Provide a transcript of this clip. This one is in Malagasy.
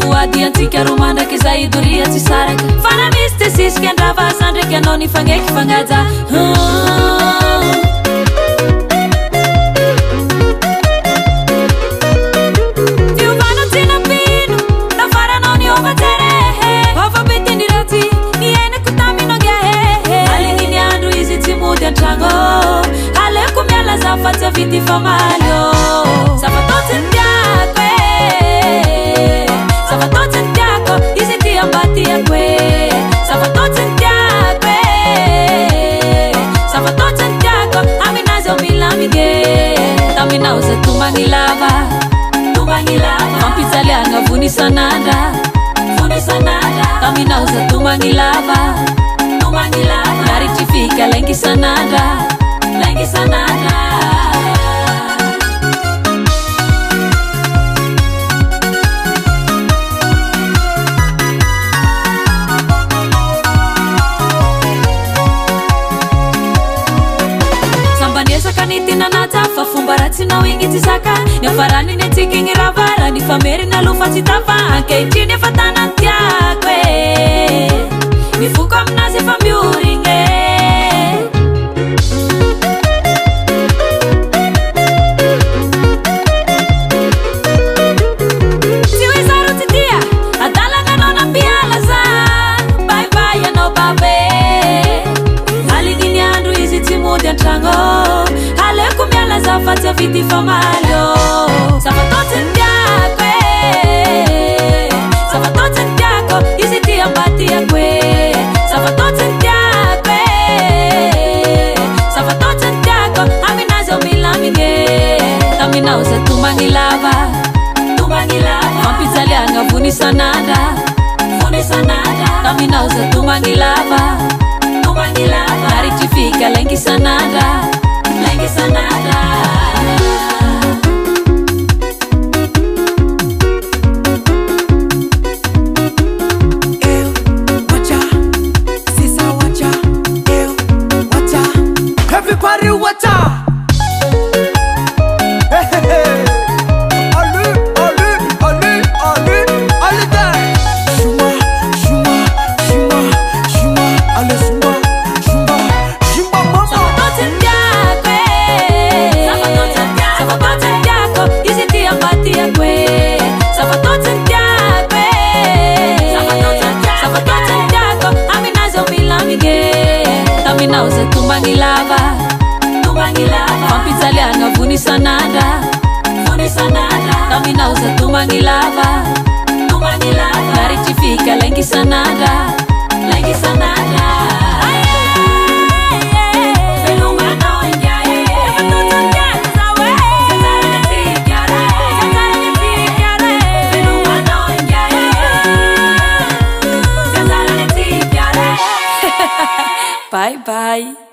voady antsika romandraka izay doria tsy saraka fa na misy te sisika andrava sandraky anao ny fagneky fagnaja fiovana tsinapino nafaranao ny ovajerehe ovabetyny ratsy ny ainako taminongehe aligny ny andro izy tsy mody antragno aleko mialaza fa tsy avity famalio savatotsi ny tiako savatotsi ny tiako izy ty ambatiako savatotsi ny tiako savatotsi ny tiako aminazy ao milamige taminao za tomagny lava fampijaliagna vonisanandra taminao za tomagny lava naritry fika laingisanandra sambanesakanitinanaja fa fomba ratsinao igny tsy saka ny afarany ny antsika igny ravara ny famerina lofa tsy tafa ankehitriny efa tanany tiako ny foko aminazy efa miorigny tsy hoe zaro tsy tia adalagna anao nampialaza baibay anao babe aligny ny andro izy tsy mody antragno aleko mialaza fa tsy avity famalio savatotsi ny tiako savatotsi ny tiako izy ty ambatiako savatotsi ny tiako savatotsi ny tiako aminazy ao milamigny taminao za tomagny lava fampijaliagna vonisanandra taminao za tomagny lava naritry fika laingisanandra Everybody watch out! taminao za tomagny lava fampijaliagna vonisanandra taminao za tomagny lava naritry fika laingisanandra bye bye